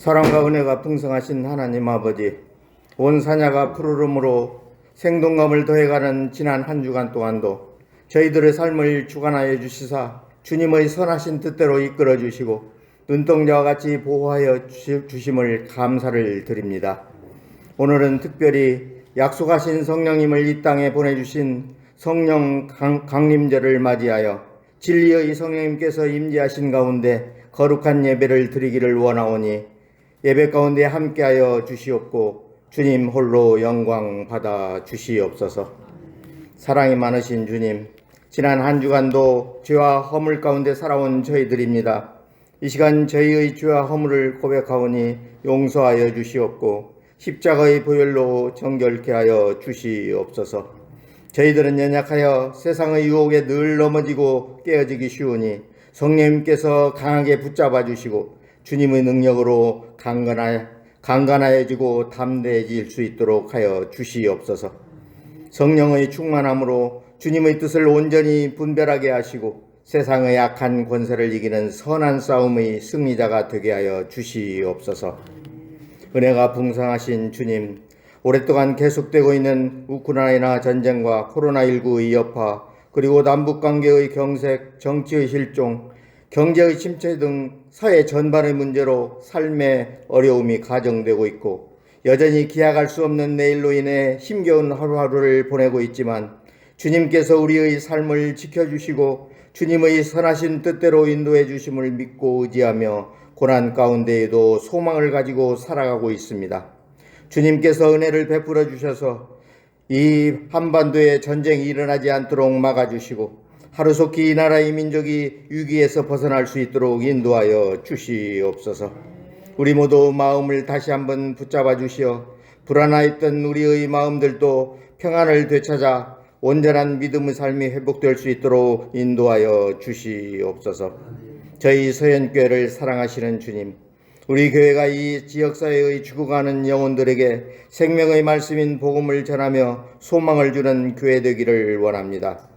사랑과 은혜가 풍성하신 하나님 아버지, 온 사냐가 푸르름으로 생동감을 더해가는 지난 한 주간 동안도 저희들의 삶을 주관하여 주시사 주님의 선하신 뜻대로 이끌어 주시고 눈동자와 같이 보호하여 주심을 감사를 드립니다. 오늘은 특별히 약속하신 성령님을 이 땅에 보내주신 성령 강림절을 맞이하여 진리의 성령님께서 임재하신 가운데 거룩한 예배를 드리기를 원하오니 예배 가운데 함께하여 주시옵고 주님 홀로 영광 받아 주시옵소서. 사랑이 많으신 주님, 지난 한 주간도 죄와 허물 가운데 살아온 저희들입니다. 이 시간 저희의 죄와 허물을 고백하오니 용서하여 주시옵고 십자가의 보혈로 정결케 하여 주시옵소서. 저희들은 연약하여 세상의 유혹에 늘 넘어지고 깨어지기 쉬우니 성령님께서 강하게 붙잡아 주시고 주님의 능력으로 강건해지고 담대해질 수 있도록 하여 주시옵소서. 성령의 충만함으로 주님의 뜻을 온전히 분별하게 하시고 세상의 악한 권세를 이기는 선한 싸움의 승리자가 되게 하여 주시옵소서. 은혜가 풍성하신 주님, 오랫동안 계속되고 있는 우크라이나 전쟁과 코로나19의 여파, 그리고 남북관계의 경색, 정치의 실종, 경제의 침체 등 사회 전반의 문제로 삶의 어려움이 가정되고 있고 여전히 기약할 수 없는 내일로 인해 힘겨운 하루하루를 보내고 있지만 주님께서 우리의 삶을 지켜주시고 주님의 선하신 뜻대로 인도해 주심을 믿고 의지하며 고난 가운데에도 소망을 가지고 살아가고 있습니다. 주님께서 은혜를 베풀어 주셔서 이 한반도에 전쟁이 일어나지 않도록 막아주시고 하루속히 이 나라의 민족이 위기에서 벗어날 수 있도록 인도하여 주시옵소서. 우리 모두 마음을 다시 한번 붙잡아 주시어 불안하였던 우리의 마음들도 평안을 되찾아 온전한 믿음의 삶이 회복될 수 있도록 인도하여 주시옵소서. 저희 서현교회를 사랑하시는 주님, 우리 교회가 이 지역사회의 죽어가는 영혼들에게 생명의 말씀인 복음을 전하며 소망을 주는 교회 되기를 원합니다.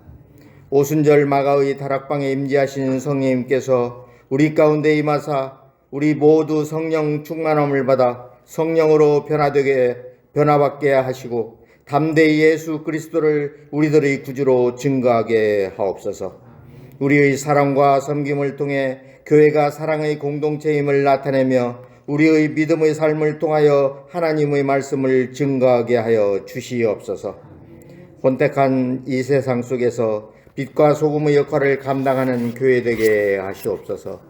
오순절 마가의 다락방에 임재하신 성령님께서 우리 가운데 임하사 우리 모두 성령 충만함을 받아 성령으로 변화받게 하시고 담대히 예수 그리스도를 우리들의 구주로 증거하게 하옵소서. 우리의 사랑과 섬김을 통해 교회가 사랑의 공동체임을 나타내며 우리의 믿음의 삶을 통하여 하나님의 말씀을 증거하게 하여 주시옵소서. 혼택한 이 세상 속에서 빛과 소금의 역할을 감당하는 교회 되게 하시옵소서.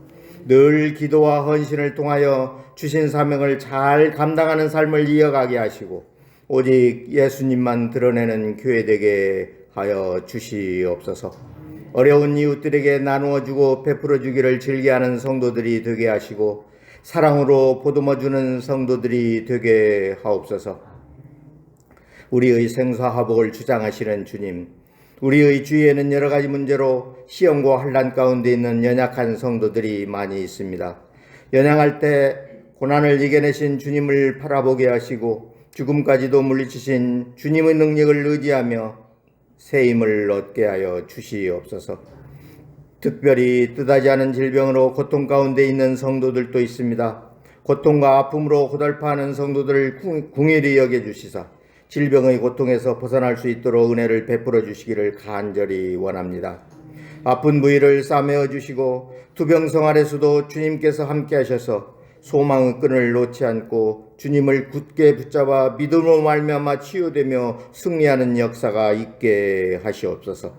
늘 기도와 헌신을 통하여 주신 사명을 잘 감당하는 삶을 이어가게 하시고 오직 예수님만 드러내는 교회 되게 하여 주시옵소서. 어려운 이웃들에게 나누어주고 베풀어주기를 즐겨하는 성도들이 되게 하시고 사랑으로 보듬어주는 성도들이 되게 하옵소서. 우리의 생사화복을 주장하시는 주님, 우리의 주위에는 여러 가지 문제로 시험과 환난 가운데 있는 연약한 성도들이 많이 있습니다. 연약할 때 고난을 이겨내신 주님을 바라보게 하시고 죽음까지도 물리치신 주님의 능력을 의지하며 새 힘을 얻게 하여 주시옵소서. 특별히 뜻하지 않은 질병으로 고통 가운데 있는 성도들도 있습니다. 고통과 아픔으로 고달파하는 성도들을 궁일히 여겨주시사 질병의 고통에서 벗어날 수 있도록 은혜를 베풀어 주시기를 간절히 원합니다. 아픈 부위를 싸매어 주시고 투병성 아래서도 주님께서 함께 하셔서 소망의 끈을 놓지 않고 주님을 굳게 붙잡아 믿음으로 말미암아 치유되며 승리하는 역사가 있게 하시옵소서.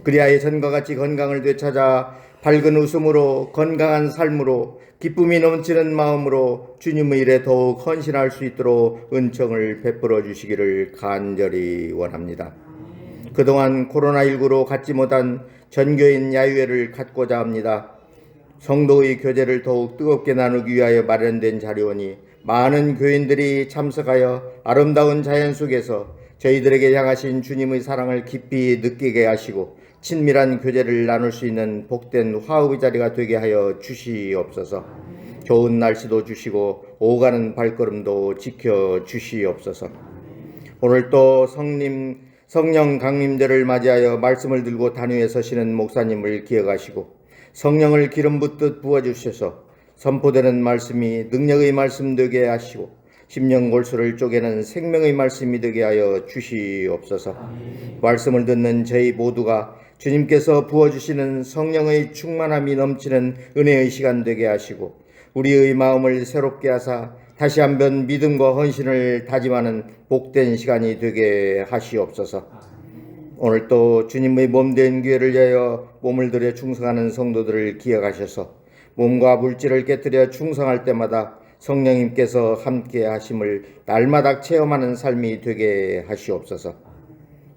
그리하여 예전과 같이 건강을 되찾아 밝은 웃음으로 건강한 삶으로 기쁨이 넘치는 마음으로 주님의 일에 더욱 헌신할 수 있도록 은총을 베풀어 주시기를 간절히 원합니다. 그동안 코로나19로 갖지 못한 전교인 야유회를 갖고자 합니다. 성도의 교제를 더욱 뜨겁게 나누기 위하여 마련된 자리오니 많은 교인들이 참석하여 아름다운 자연 속에서 저희들에게 향하신 주님의 사랑을 깊이 느끼게 하시고 친밀한 교제를 나눌 수 있는 복된 화합의 자리가 되게 하여 주시옵소서. 좋은 날씨도 주시고 오가는 발걸음도 지켜 주시옵소서. 오늘 또 성령 강림절을 맞이하여 말씀을 들고 단위에 서시는 목사님을 기억하시고 성령을 기름 붓듯 부어주셔서 선포되는 말씀이 능력의 말씀 되게 하시고 심령 골수를 쪼개는 생명의 말씀이 되게 하여 주시옵소서. 말씀을 듣는 저희 모두가 주님께서 부어주시는 성령의 충만함이 넘치는 은혜의 시간 되게 하시고 우리의 마음을 새롭게 하사 다시 한번 믿음과 헌신을 다짐하는 복된 시간이 되게 하시옵소서. 오늘 또 주님의 몸된 교회를 위하여 몸을 들여 충성하는 성도들을 기억하셔서 몸과 물질을 깨뜨려 충성할 때마다 성령님께서 함께 하심을 날마다 체험하는 삶이 되게 하시옵소서.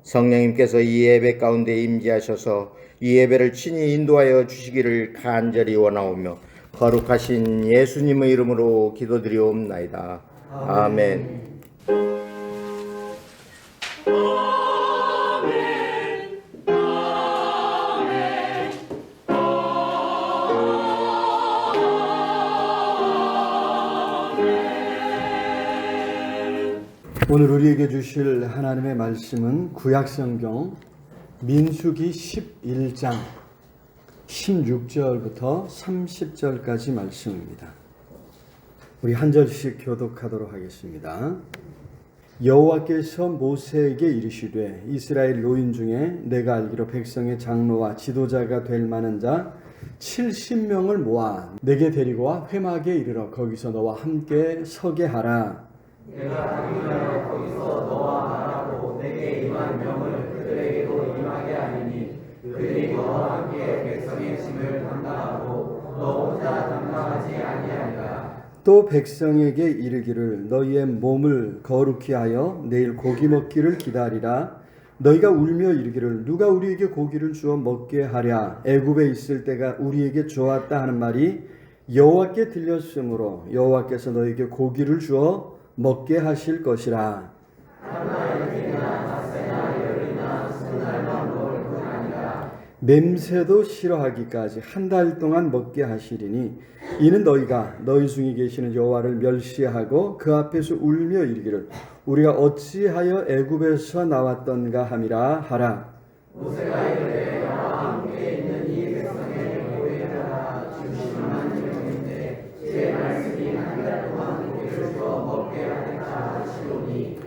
성령님께서 이 예배 가운데 임재하셔서 이 예배를 친히 인도하여 주시기를 간절히 원하오며 거룩하신 예수님의 이름으로 기도드리옵나이다. 아멘. 오늘 우리에게 주실 하나님의 말씀은 구약성경 민수기 11장 16절부터 30절까지 말씀입니다. 우리 한 절씩 교독하도록 하겠습니다. 여호와께서 모세에게 이르시되 이스라엘 노인 중에 내가 알기로 백성의 장로와 지도자가 될 만한 자 70명을 모아 내게 데리고 와 회막에 이르러 거기서 너와 함께 서게 하라. 내가 당일하여 거기서 너와 말하고 내게 임한 명을 그들에게도 임하게 하리니 그들이 너와 함께 백성의 짐을 담당하고 너 혼자 담당하지 아니하리라. 또 백성에게 이르기를 너희의 몸을 거룩히 하여 내일 고기 먹기를 기다리라. 너희가 울며 이르기를 누가 우리에게 고기를 주어 먹게 하랴. 애굽에 있을 때가 우리에게 좋았다 하는 말이 여호와께 들렸으므로 여호와께서 너희에게 고기를 주어 먹게 하실 것이라. 냄새도 싫어하기까지 한 달 동안 먹게 하시리니 이는 너희가 너희 중에 계시는 여호와를 멸시하고 그 앞에서 울며 이르기를 우리가 어찌하여 애굽에서 나왔던가 함이라 하라. 모세가 이르되 여호와 함께 있는 이 백성의 보혜하라 주시만 명인데 제 말씀이 한 달 동안 고기를 주어 먹게 하겠다 하시오니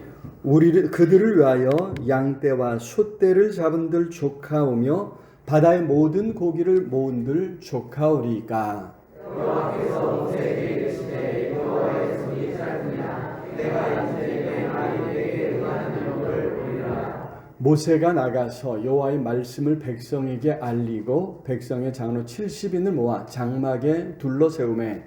그들을 위하여 양떼와 숫떼를 잡은들 조카오며 바다의 모든 고기를 모은들 조카오리까. 여호와께서 모세에게 이르시되 여호와의 손이 짧으냐 내가 이제 내 말이 내게 응하는 영을 보리라. 모세가 나가서 여호와의 말씀을 백성에게 알리고 백성의 장로 70인을 모아 장막에 둘러세우매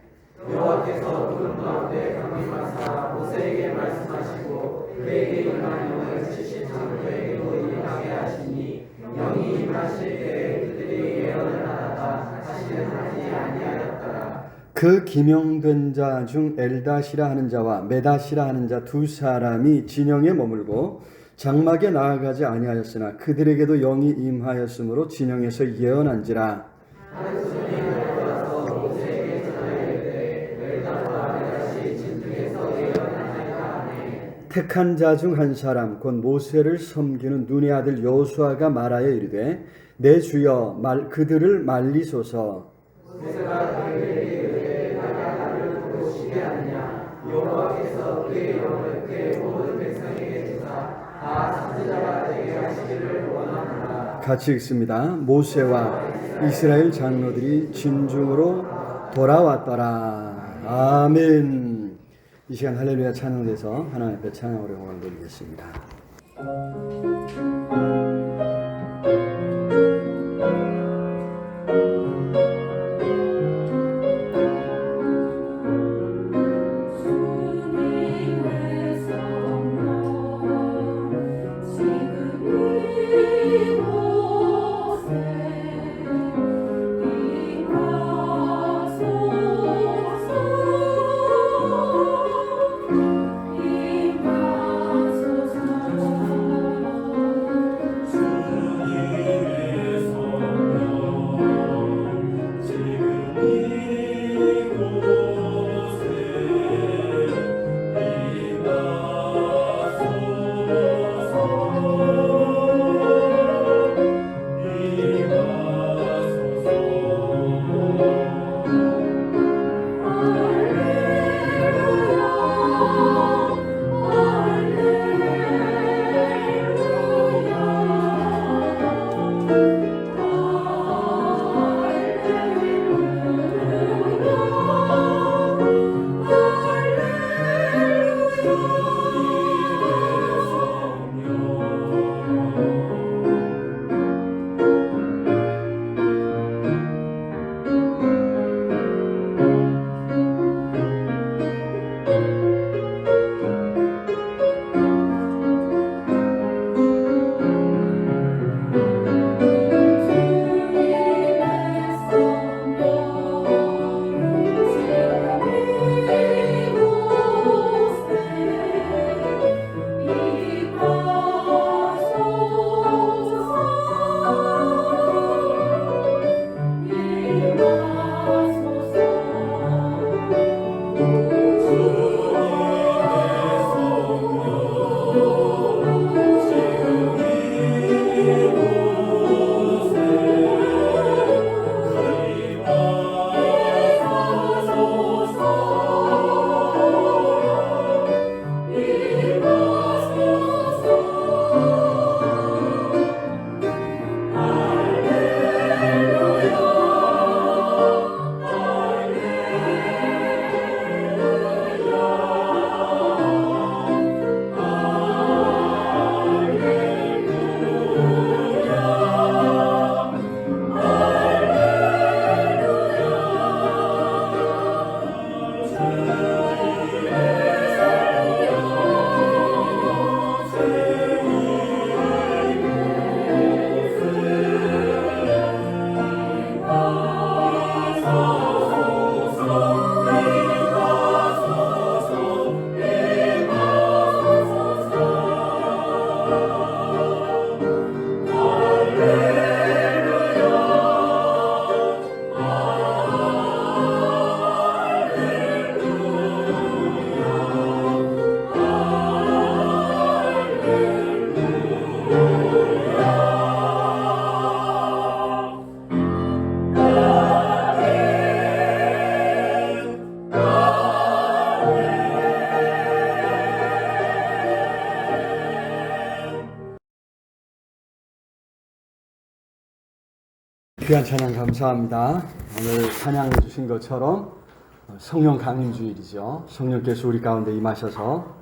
여호와께서 구름 가운데 강림하사 모세에게 말씀하시고 그에게 임한 영을 70장로에게도 임하게 하시니 영이 임하실 때에 그들이 예언을 하다가 다시는 하지 아니하였더라. 그 기명된 자 중 엘다시라 하는 자와 메다시라 하는 자 두 사람이 진영에 머물고 장막에 나아가지 아니하였으나 그들에게도 영이 임하였으므로 진영에서 예언한지라. 택한 자 중 한 사람 곧 모세를 섬기는 눈의 아들 여호수아가 말하여 이르되 내 주여 그들을 말리소서. 모세가 그에게 이르되 내가 나를 보시게 하느냐 여호와께서 그의 영을 그의 모든 백성에게 주사 다 선지자가 되게 하시기를 원하노라. 같이 읽습니다. 모세와 이스라엘 장로들이 진중으로 돌아왔더라. 아멘. 이 시간 할렐루야 찬양에서 하나님 앞에 찬양으로 영광을 돌리겠습니다. 귀한 찬양 감사합니다. 오늘 찬양해 주신 것처럼 성령 강림 주일이죠. 성령께서 우리 가운데 임하셔서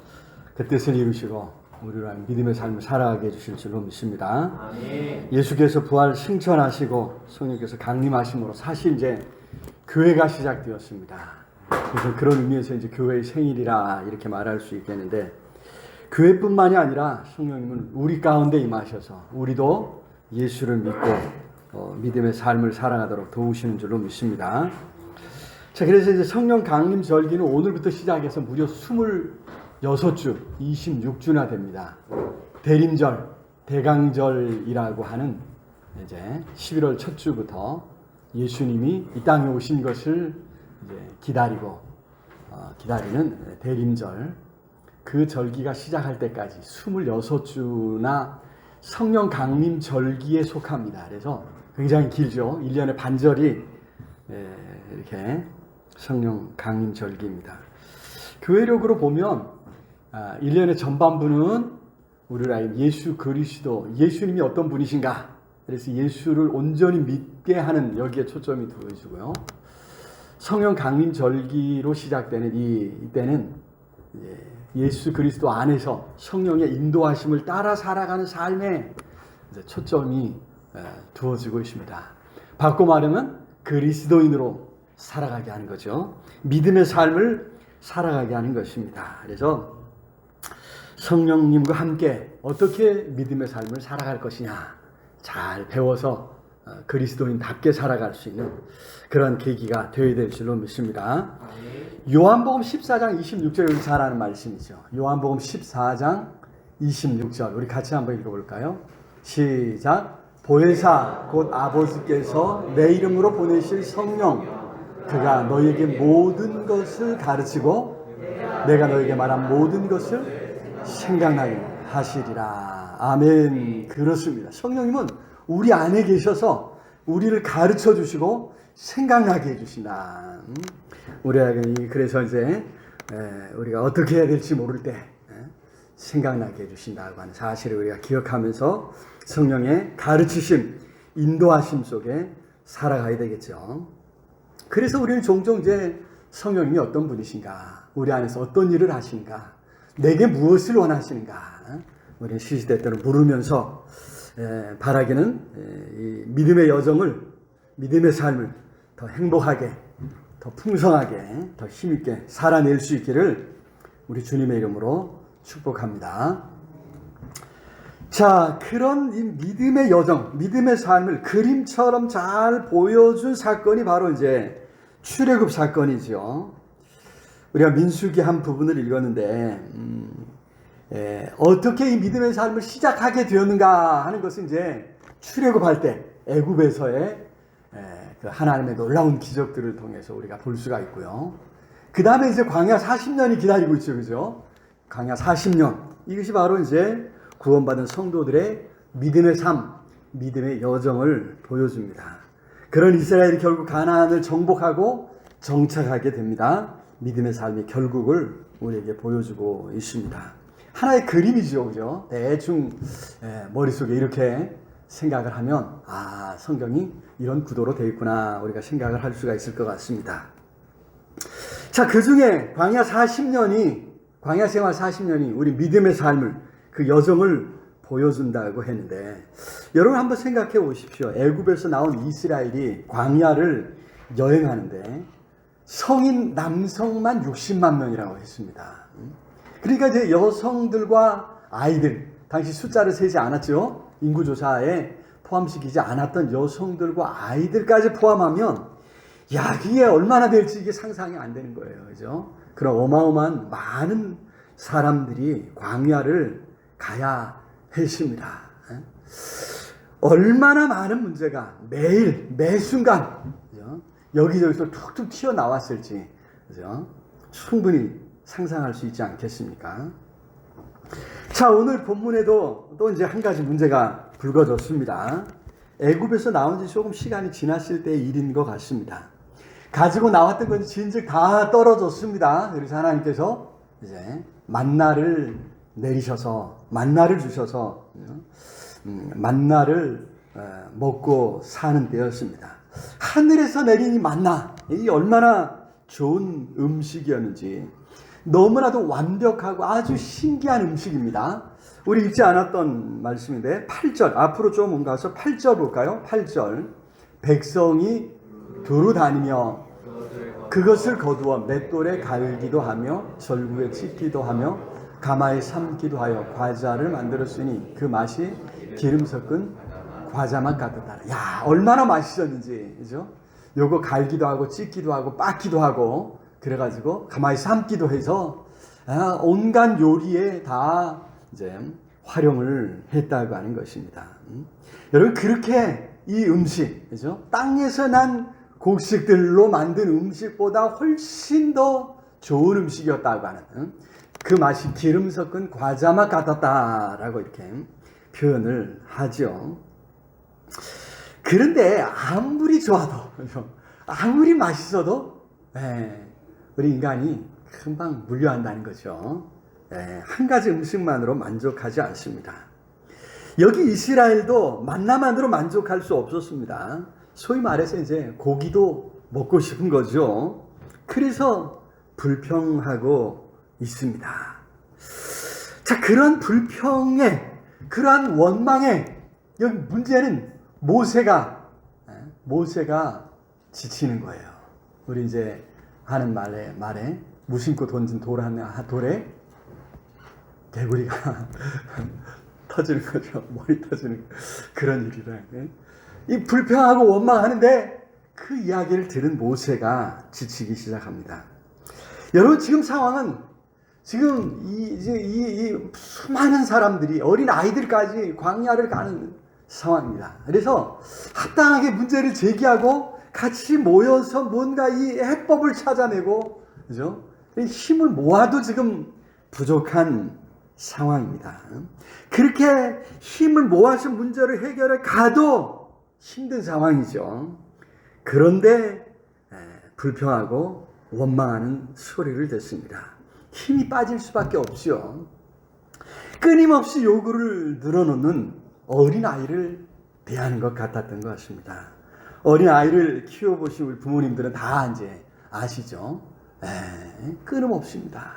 그 뜻을 이루시고 우리를 믿음의 삶을 살아가게 해주실 줄로 믿습니다. 아멘. 예수께서 부활 승천하시고 성령께서 강림하심으로 사실 이제 교회가 시작되었습니다. 그래서 그런 의미에서 이제 교회의 생일이라 이렇게 말할 수 있겠는데, 교회뿐만이 아니라 성령님은 우리 가운데 임하셔서 우리도 예수를 믿고 믿음의 삶을 살아가도록 도우시는 줄로 믿습니다. 자, 그래서 이제 성령 강림 절기는 오늘부터 시작해서 무려 26주, 26주나 됩니다. 대림절, 대강절이라고 하는 이제 11월 첫 주부터 예수님이 이 땅에 오신 것을 이제 기다리는 대림절, 그 절기가 시작할 때까지 26주나 성령 강림 절기에 속합니다. 그래서 굉장히 길죠. 1년의 반절이 이렇게 성령 강림 절기입니다. 교회력으로 보면 1년의 전반부는 우리를 알고 예수 그리스도, 예수님이 어떤 분이신가, 그래서 예수를 온전히 믿게 하는 여기에 초점이 두어지고요. 성령 강림 절기로 시작되는 이때는 예수 그리스도 안에서 성령의 인도하심을 따라 살아가는 삶에 초점이 두어지고 있습니다. 바꿔 말하면 그리스도인으로 살아가게 하는 거죠. 믿음의 삶을 살아가게 하는 것입니다. 그래서 성령님과 함께 어떻게 믿음의 삶을 살아갈 것이냐, 잘 배워서 그리스도인답게 살아갈 수 있는 그런 계기가 되어야 될 줄로 믿습니다. 요한복음 14장 26절, 여기 잘 아는 말씀이죠. 요한복음 14장 26절 우리 같이 한번 읽어볼까요? 시작. 보혜사 곧 아버지께서 내 이름으로 보내실 성령, 그가 너희에게 모든 것을 가르치고 내가 너희에게 말한 모든 것을 생각나게 하시리라. 아멘. 그렇습니다. 성령님은 우리 안에 계셔서 우리를 가르쳐 주시고 생각나게 해주신다. 우리에게 그래서 이제 우리가 어떻게 해야 될지 모를 때 생각나게 해주신다고 하는 사실을 우리가 기억하면서 성령의 가르치심, 인도하심 속에 살아가야 되겠죠. 그래서 우리는 종종 이제 성령님이 어떤 분이신가, 우리 안에서 어떤 일을 하시는가, 내게 무엇을 원하시는가, 우리는 시시때때로 물으면서 바라기는 이 믿음의 여정을, 믿음의 삶을 더 행복하게, 더 풍성하게, 더 힘있게 살아낼 수 있기를 우리 주님의 이름으로 축복합니다. 자, 그런 이 믿음의 여정, 믿음의 삶을 그림처럼 잘 보여준 사건이 바로 이제 출애굽 사건이죠. 우리가 민수기 한 부분을 읽었는데 어떻게 이 믿음의 삶을 시작하게 되었는가 하는 것은 이제 출애굽할 때 애굽에서의 그 하나님의 놀라운 기적들을 통해서 우리가 볼 수가 있고요. 그 다음에 이제 광야 40년이 기다리고 있죠, 그죠? 광야 40년, 이것이 바로 이제 구원받은 성도들의 믿음의 삶, 믿음의 여정을 보여줍니다. 그런 이스라엘이 결국 가나안을 정복하고 정착하게 됩니다. 믿음의 삶의 결국을 우리에게 보여주고 있습니다. 하나의 그림이죠, 그죠? 대충 머릿속에 이렇게 생각을 하면 성경이 이런 구도로 되어 있구나, 우리가 생각을 할 수가 있을 것 같습니다. 자, 그 중에 광야 생활 40년이 우리 믿음의 삶을, 그 여정을 보여준다고 했는데, 여러분 한번 생각해 보십시오. 애굽에서 나온 이스라엘이 광야를 여행하는데 성인 남성만 60만 명이라고 했습니다. 그러니까 이제 여성들과 아이들, 당시 숫자를 세지 않았죠. 인구조사에 포함시키지 않았던 여성들과 아이들까지 포함하면, 그게 얼마나 될지 이게 상상이 안 되는 거예요. 그죠? 그런 어마어마한 많은 사람들이 광야를 가야 했습니다. 얼마나 많은 문제가 매일, 매 순간, 그죠? 여기저기서 툭툭 튀어나왔을지, 그죠? 충분히 상상할 수 있지 않겠습니까? 자, 오늘 본문에도 또 이제 한 가지 문제가 불거졌습니다. 애굽에서 나온 지 조금 시간이 지났을 때의 일인 것 같습니다. 가지고 나왔던 건 진즉 다 떨어졌습니다. 그래서 하나님께서 이제 만나를 내리셔서, 만나를 주셔서, 만나를 먹고 사는 때였습니다. 하늘에서 내린 이 만나, 이 얼마나 좋은 음식이었는지 너무나도 완벽하고 아주 신기한 음식입니다. 우리 읽지 않았던 말씀인데 8절 앞으로 좀 가서 8절 볼까요? 8절 백성이 두루 다니며 그것을 거두어 맷돌에 갈기도 하며 절구에 찢기도 하며 가마에 삶기도 하여 과자를 만들었으니 그 맛이 기름 섞은 과자만 같았다. 야, 얼마나 맛있었는지, 그죠? 요거 갈기도 하고 찢기도 하고 빻기도 하고 그래가지고 가마에 삶기도 해서 온갖 요리에 다 이제 활용을 했다고 하는 것입니다. 여러분, 그렇게 이 음식, 그죠? 땅에서 난 곡식들로 만든 음식보다 훨씬 더 좋은 음식이었다고 하는 그 맛이 기름 섞은 과자 맛 같았다라고 이렇게 표현을 하죠. 그런데 아무리 좋아도, 아무리 맛있어도 우리 인간이 금방 물려한다는 거죠. 한 가지 음식만으로 만족하지 않습니다. 여기 이스라엘도 만나만으로 만족할 수 없었습니다. 소위 말해서 이제 고기도 먹고 싶은 거죠. 그래서 불평하고 있습니다. 자, 그런 불평에, 그러한 원망에, 여기 문제는 모세가 지치는 거예요. 우리 이제 하는 말에 무심코 던진 돌에 개구리가 터지는 거죠. 머리 터지는 그런 일이라. 이 불평하고 원망하는데 그 이야기를 들은 모세가 지치기 시작합니다. 여러분, 지금 상황은 지금 이 수많은 사람들이 어린 아이들까지 광야를 가는 상황입니다. 그래서 합당하게 문제를 제기하고 같이 모여서 뭔가 이 해법을 찾아내고, 그죠? 힘을 모아도 지금 부족한 상황입니다. 그렇게 힘을 모아서 문제를 해결해 가도 힘든 상황이죠. 그런데 불평하고 원망하는 소리를 듣습니다. 힘이 빠질 수밖에 없죠. 끊임없이 요구를 늘어놓는 어린아이를 대하는 것 같았던 것 같습니다. 어린아이를 키워보신 우리 부모님들은 다 이제 아시죠? 끊임없습니다.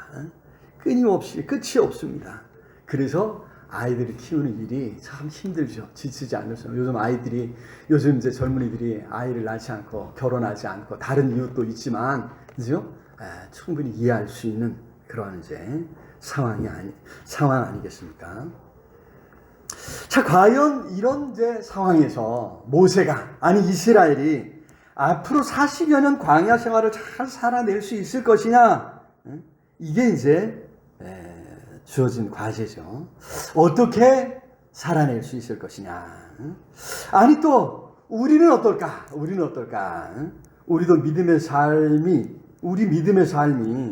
끊임없이 끝이 없습니다. 그래서 아이들을 키우는 일이 참 힘들죠. 지치지 않으셔. 요즘 이제 젊은이들이 아이를 낳지 않고 결혼하지 않고 다른 이유도 있지만, 그죠? 충분히 이해할 수 있는 그런 이제 상황 아니겠습니까? 자, 과연 이런 이제 상황에서 이스라엘이 앞으로 40여 년 광야 생활을 잘 살아낼 수 있을 것이냐? 이게 이제 주어진 과제죠. 어떻게 살아낼 수 있을 것이냐? 아니, 또 우리는 어떨까? 우리도 믿음의 삶이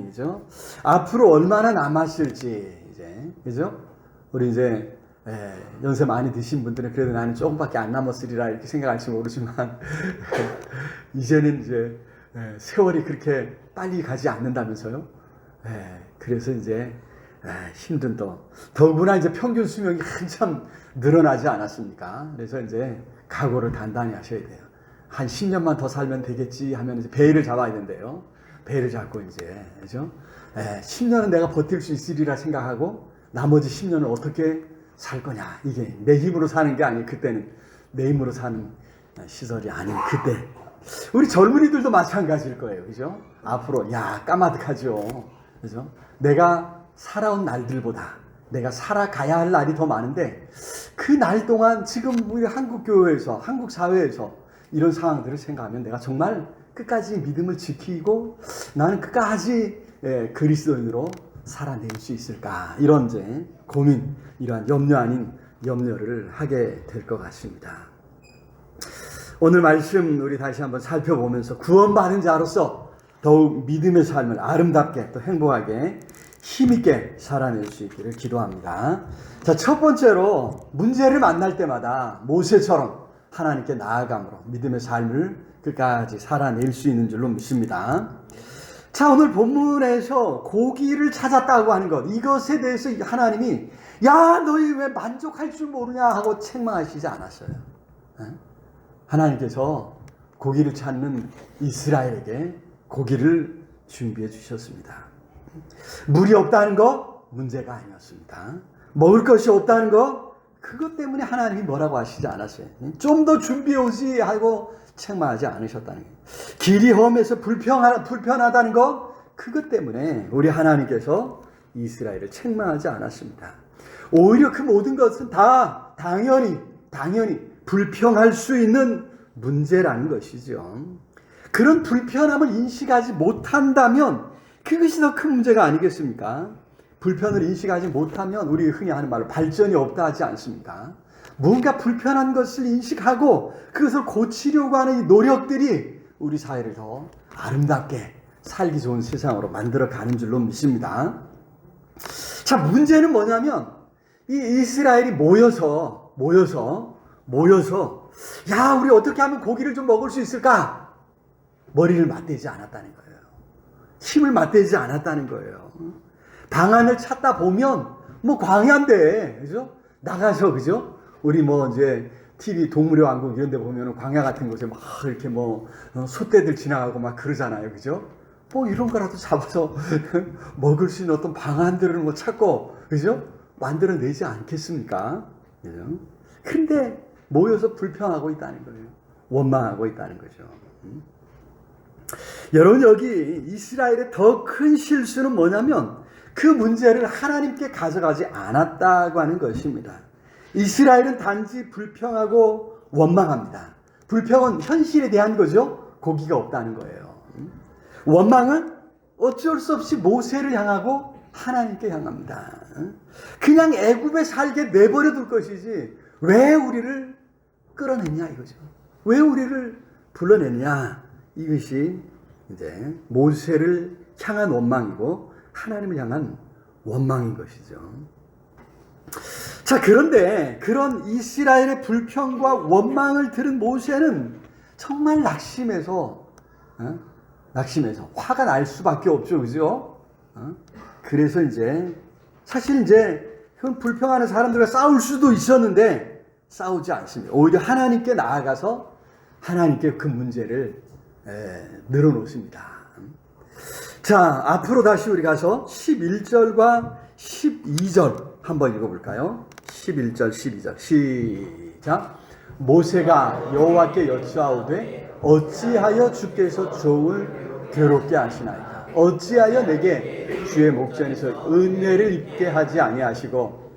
그죠? 앞으로 얼마나 남았을지, 이제, 그죠? 우리 이제 연세 많이 드신 분들은 그래도 나는 조금밖에 안 남았으리라 이렇게 생각할지 모르지만 이제는 이제 세월이 그렇게 빨리 가지 않는다면서요. 그래서 이제 힘든 더구나 이제 평균 수명이 한참 늘어나지 않았습니까? 그래서 이제 각오를 단단히 하셔야 돼요. 한 10년만 더 살면 되겠지 하면 이제 배를 잡아야 된대요. 배를 잡고 이제, 그죠? 10년은 내가 버틸 수 있으리라 생각하고 나머지 10년을 어떻게 살 거냐. 이게 내 힘으로 사는 게 아니에요. 그때는 내 힘으로 사는 시절이 아닌 그때. 우리 젊은이들도 마찬가지일 거예요. 그죠? 앞으로, 까마득하죠. 그죠? 내가 살아온 날들보다 내가 살아가야 할 날이 더 많은데 그 날 동안 지금 우리 한국 교회에서, 한국 사회에서 이런 상황들을 생각하면 내가 정말 끝까지 믿음을 지키고 나는 끝까지 그리스도인으로 살아낼 수 있을까? 이런 이제 고민, 이러한 염려 아닌 염려를 하게 될 것 같습니다. 오늘 말씀 우리 다시 한번 살펴보면서 구원받은 자로서 더욱 믿음의 삶을 아름답게 또 행복하게 힘있게 살아낼 수 있기를 기도합니다. 자, 첫 번째로 문제를 만날 때마다 모세처럼 하나님께 나아감으로 믿음의 삶을 끝까지 살아낼 수 있는 줄로 믿습니다. 자, 오늘 본문에서 고기를 찾았다고 하는 것, 이것에 대해서 하나님이 너희 왜 만족할 줄 모르냐 하고 책망하시지 않았어요. 하나님께서 고기를 찾는 이스라엘에게 고기를 준비해 주셨습니다. 물이 없다는 거 문제가 아니었습니다. 먹을 것이 없다는 거 그것 때문에 하나님이 뭐라고 하시지 않았어요. 좀 더 준비해 오지 하고 책망하지 않으셨다는 거예요. 길이 험해서 불편하다는 거 그것 때문에 우리 하나님께서 이스라엘을 책망하지 않았습니다. 오히려 그 모든 것은 다 당연히 불평할 수 있는 문제라는 것이죠. 그런 불편함을 인식하지 못한다면 그것이 더 큰 문제가 아니겠습니까? 불편을 인식하지 못하면 우리 흔히 하는 말로 발전이 없다 하지 않습니까? 뭔가 불편한 것을 인식하고 그것을 고치려고 하는 이 노력들이 우리 사회를 더 아름답게 살기 좋은 세상으로 만들어 가는 줄로 믿습니다. 자, 문제는 뭐냐면 이 이스라엘이 모여서 야, 우리 어떻게 하면 고기를 좀 먹을 수 있을까? 머리를 맞대지 않았다는 거예요. 힘을 맞대지 않았다는 거예요. 방안을 찾다 보면 뭐 광야인데, 그죠? 나가서, 그죠? 우리 뭐 이제 TV 동물의 왕국 이런 데 보면 광야 같은 곳에 막 이렇게 뭐 소떼들 지나가고 막 그러잖아요. 그죠? 뭐 이런 거라도 잡아서 먹을 수 있는 어떤 방안들을 뭐 찾고, 그죠? 만들어내지 않겠습니까? 그죠? 근데 모여서 불평하고 있다는 거예요. 원망하고 있다는 거죠. 여러분, 여기 이스라엘의 더 큰 실수는 뭐냐면 그 문제를 하나님께 가져가지 않았다고 하는 것입니다. 이스라엘은 단지 불평하고 원망합니다. 불평은 현실에 대한 거죠. 고기가 없다는 거예요. 원망은 어쩔 수 없이 모세를 향하고 하나님께 향합니다. 그냥 애굽에 살게 내버려 둘 것이지 왜 우리를 끌어냈냐 이거죠. 왜 우리를 불러냈냐 이것이 이제 모세를 향한 원망이고 하나님을 향한 원망인 것이죠. 자, 그런데 그런 이스라엘의 불평과 원망을 들은 모세는 정말 낙심해서 화가 날 수밖에 없죠, 그죠? 그래서 이제 사실 이제 그런 불평하는 사람들과 싸울 수도 있었는데 싸우지 않습니다. 오히려 하나님께 나아가서 하나님께 그 문제를 늘어놓습니다. 자, 앞으로 다시 우리 가서 11절과 12절 한번 읽어볼까요? 11절, 12절 시작. 모세가 여호와께 여쭈아오되 어찌하여 주께서 종을 괴롭게 하시나이까? 어찌하여 내게 주의 목전에서 은혜를 입게 하지 아니하시고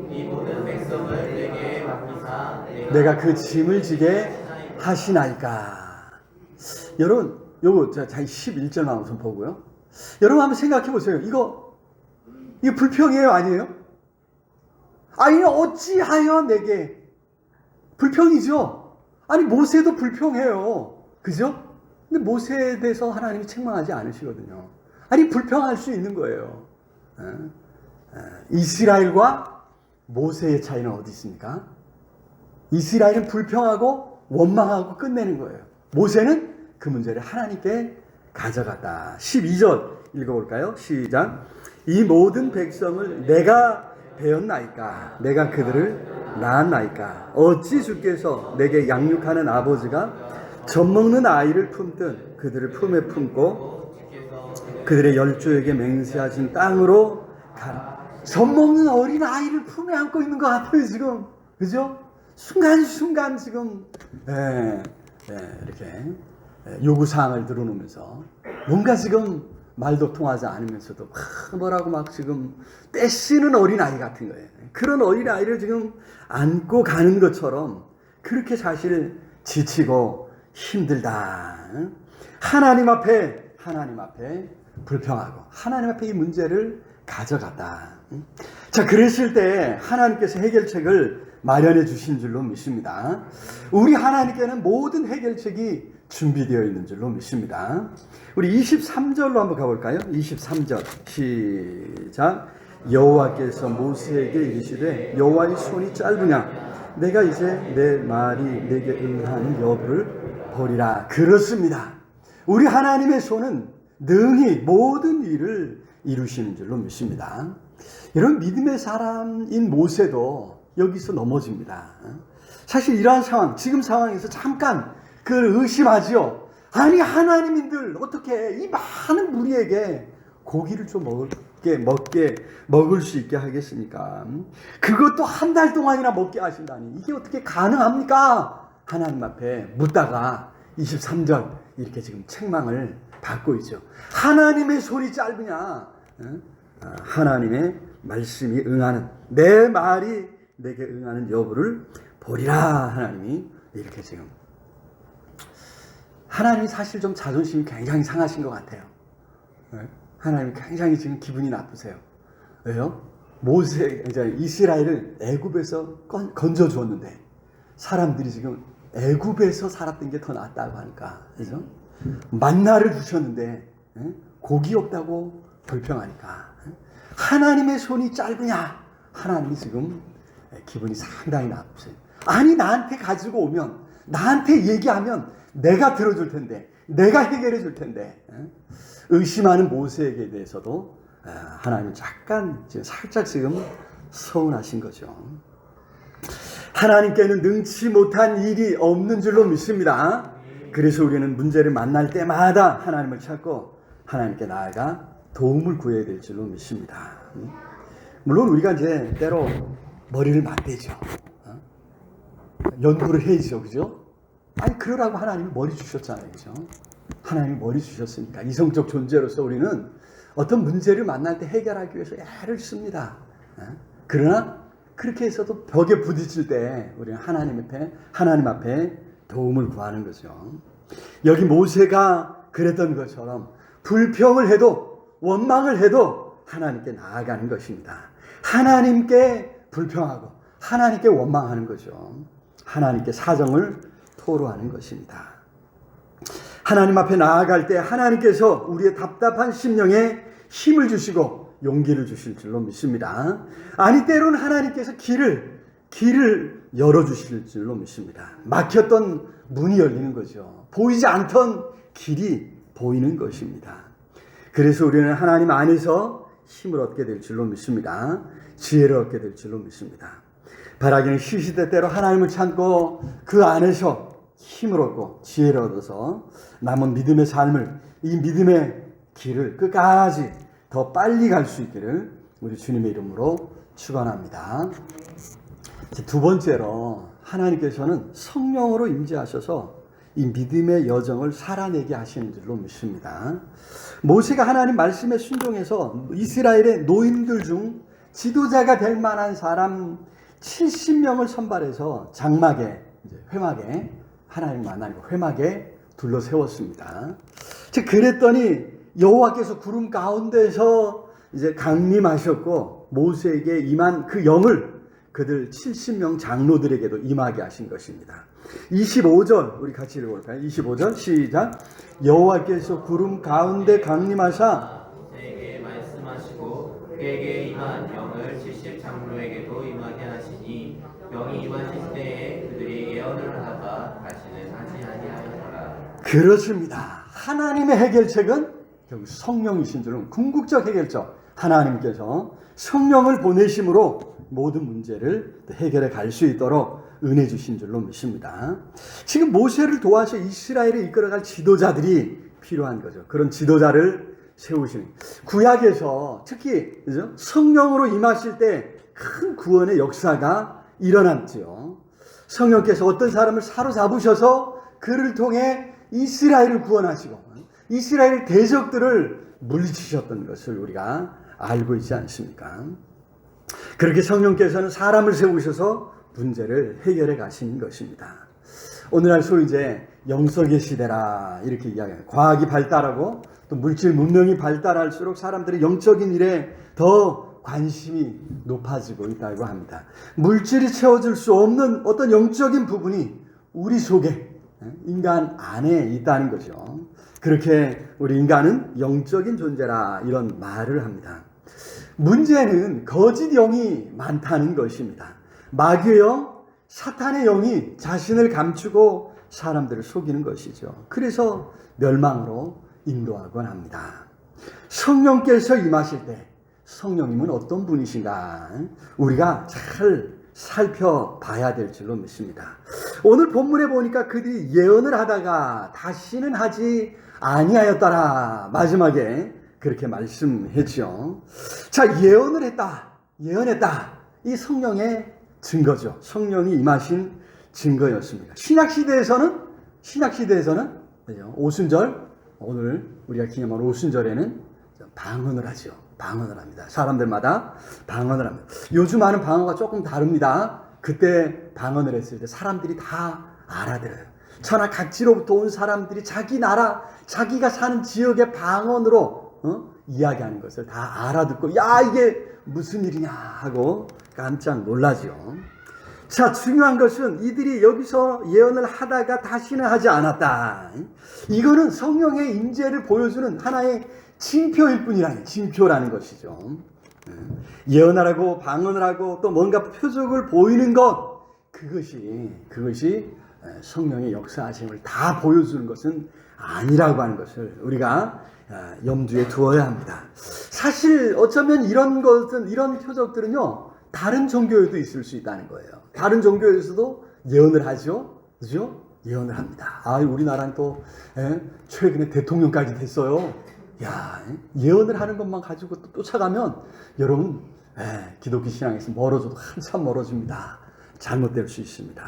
이 모든 백성을 내게 맡기사 내가 그 짐을 지게 하시나이까? 여러분, 요거 자 11절만 우선 보고요. 여러분 한번 생각해 보세요. 이거 불평이에요, 아니에요? 아니, 어찌하여 내게 불평이죠. 아니, 모세도 불평해요, 그죠? 근데 모세에 대해서 하나님이 책망하지 않으시거든요. 아니, 불평할 수 있는 거예요. 이스라엘과 모세의 차이는 어디 있습니까? 이스라엘은 불평하고 원망하고 끝내는 거예요. 모세는 그 문제를 하나님께 가져갔다. 12절 읽어볼까요? 시작. 이 모든 백성을 내가 배웠나이까? 내가 그들을 낳았나이까? 어찌 주께서 내게 양육하는 아버지가 젖먹는 아이를 품듯 그들을 품에 품고 그들의 열조에게 맹세하신 땅으로 가라. 젖먹는 어린 아이를 품에 안고 있는 것 같아요, 지금. 그죠? 순간순간 지금 이렇게 요구사항을 들어놓으면서 뭔가 지금 말도 통하지 않으면서도 뭐라고 막 지금 떼쓰는 어린아이 같은 거예요. 그런 어린아이를 지금 안고 가는 것처럼 그렇게 사실 지치고 힘들다. 하나님 앞에 불평하고 하나님 앞에 이 문제를 가져갔다. 자, 그랬을 때 하나님께서 해결책을 마련해 주신 줄로 믿습니다. 우리 하나님께는 모든 해결책이 준비되어 있는 줄로 믿습니다. 우리 23절로 한번 가볼까요? 23절 시작. 여호와께서 모세에게 이르시되 여호와의 손이 짧으냐 내가 이제 내 말이 내게 응하는 여부를 보리라. 그렇습니다. 우리 하나님의 손은 능히 모든 일을 이루시는 줄로 믿습니다. 이런 믿음의 사람인 모세도 여기서 넘어집니다. 사실 이러한 상황, 지금 상황에서 잠깐 그걸 의심하지요. 아니 하나님인들 어떻게 이 많은 무리에게 고기를 좀 먹을 수 있게 하겠습니까? 그것도 한 달 동안이나 먹게 하신다니 이게 어떻게 가능합니까? 하나님 앞에 묻다가 23절 이렇게 지금 책망을 받고 있죠. 하나님의 손이 짧으냐? 하나님의 말씀이 응하는, 내 말이 내게 응하는 여부를 보리라. 하나님이 이렇게 지금, 하나님이 사실 좀 자존심이 굉장히 상하신 것 같아요. 하나님이 굉장히 지금 기분이 나쁘세요. 왜요? 이제 이스라엘을 애굽에서 건져 주었는데 사람들이 지금 애굽에서 살았던 게 더 낫다고 하니까, 그죠? 만나를 주셨는데 고기 없다고 불평하니까 하나님의 손이 짧으냐? 하나님이 지금 기분이 상당히 나쁘세요. 아니 나한테 가지고 오면, 나한테 얘기하면 내가 들어줄 텐데, 내가 해결해 줄 텐데. 의심하는 모세에게 대해서도 하나님은 약간 살짝 지금 서운하신 거죠. 하나님께는 능치 못한 일이 없는 줄로 믿습니다. 그래서 우리는 문제를 만날 때마다 하나님을 찾고 하나님께 나아가 도움을 구해야 될 줄로 믿습니다. 물론 우리가 이제 때로 머리를 맞대죠. 연구를 해야죠. 그죠? 아니 그러라고 하나님이 머리 주셨잖아요. 그죠? 하나님이 머리 주셨으니까 이성적 존재로서 우리는 어떤 문제를 만날 때 해결하기 위해서 애를 씁니다. 그러나 그렇게 해서도 벽에 부딪힐 때 우리는 하나님 앞에 도움을 구하는 거죠. 여기 모세가 그랬던 것처럼 불평을 해도 원망을 해도 하나님께 나아가는 것입니다. 하나님께 불평하고 하나님께 원망하는 거죠. 하나님께 사정을 토로하는 것입니다. 하나님 앞에 나아갈 때 하나님께서 우리의 답답한 심령에 힘을 주시고 용기를 주실 줄로 믿습니다. 아니 때로는 하나님께서 길을 열어주실 줄로 믿습니다. 막혔던 문이 열리는 거죠. 보이지 않던 길이 보이는 것입니다. 그래서 우리는 하나님 안에서 힘을 얻게 될 줄로 믿습니다. 지혜를 얻게 될 줄로 믿습니다. 바라기는 시시때때로 하나님을 찾고 그 안에서 힘을 얻고 지혜를 얻어서 남은 믿음의 삶을, 이 믿음의 길을 끝까지 더 빨리 갈 수 있기를 우리 주님의 이름으로 축원합니다. 두 번째로 하나님께서는 성령으로 임재하셔서 이 믿음의 여정을 살아내게 하시는 줄로 믿습니다. 모세가 하나님 말씀에 순종해서 이스라엘의 노인들 중 지도자가 될 만한 사람 70명을 선발해서 장막에, 회막에, 하나님 만나고 회막에 둘러 세웠습니다. 즉 그랬더니 여호와께서 구름 가운데서 이제 강림하셨고 모세에게 임한 그 영을 그들 70명 장로들에게도 임하게 하신 것입니다. 25절 우리 같이 읽어볼까요? 25절 시작. 여호와께서 구름 가운데 강림하사 모세에게 말씀하시고 그에게 임한 영을 70 장로에게도 임하게 하시니 영이 임하실 때에 그들이 예언을 하다가 다시는 하지 아니하였더라. 그렇습니다. 하나님의 해결책은 결국 성령이신 줄은 궁극적 해결책. 하나님께서 성령을 보내심으로 모든 문제를 해결해 갈 수 있도록 은혜 주신 줄로 믿습니다. 지금 모세를 도와서 이스라엘을 이끌어갈 지도자들이 필요한 거죠. 그런 지도자를 세우시는. 구약에서 특히 성령으로 임하실 때 큰 구원의 역사가 일어났지요. 성령께서 어떤 사람을 사로잡으셔서 그를 통해 이스라엘을 구원하시고 이스라엘 대적들을 물리치셨던 것을 우리가 알고 있지 않습니까? 그렇게 성령께서는 사람을 세우셔서 문제를 해결해 가시는 것입니다. 오늘날 소위 이제 영성의 시대라 이렇게 이야기해요. 과학이 발달하고 또 물질 문명이 발달할수록 사람들이 영적인 일에 더 관심이 높아지고 있다고 합니다. 물질이 채워줄 수 없는 어떤 영적인 부분이 우리 속에 인간 안에 있다는 거죠. 그렇게 우리 인간은 영적인 존재라 이런 말을 합니다. 문제는 거짓 영이 많다는 것입니다. 마귀의 영, 사탄의 영이 자신을 감추고 사람들을 속이는 것이죠. 그래서 멸망으로 인도하곤 합니다. 성령께서 임하실 때 성령님은 어떤 분이신가 우리가 잘 살펴봐야 될 줄로 믿습니다. 오늘 본문에 보니까 그들이 예언을 하다가 다시는 하지 아니하였더라. 마지막에 그렇게 말씀했죠. 자, 예언했다. 이 성령의 증거죠. 성령이 임하신 증거였습니다. 신약시대에서는 오순절, 오늘 우리가 기념한 오순절에는 방언을 하죠. 방언을 합니다. 사람들마다 방언을 합니다. 요즘 하는 방언과 조금 다릅니다. 그때 방언을 했을 때 사람들이 다 알아들어요. 천하 각지로부터 온 사람들이 자기 나라, 자기가 사는 지역의 방언으로 이야기하는 것을 다 알아듣고, 야, 이게 무슨 일이냐 하고 깜짝 놀라죠. 자, 중요한 것은 이들이 여기서 예언을 하다가 다시는 하지 않았다. 이거는 성령의 임재를 보여주는 하나의 징표일 뿐이라는, 징표라는 것이죠. 예언하라고 방언을 하고 또 뭔가 표적을 보이는 것, 그것이 성령의 역사하심을 다 보여주는 것은 아니라고 하는 것을 우리가 염두에 두어야 합니다. 사실 어쩌면 이런 표적들은요, 다른 종교에도 있을 수 있다는 거예요. 다른 종교에서도 예언을 하죠. 그죠? 예언을 합니다. 우리나라는 또 최근에 대통령까지 됐어요. 야, 예언을 하는 것만 가지고 또 쫓아가면 여러분, 기독교 신앙에서 멀어져도 한참 멀어집니다. 잘못될 수 있습니다.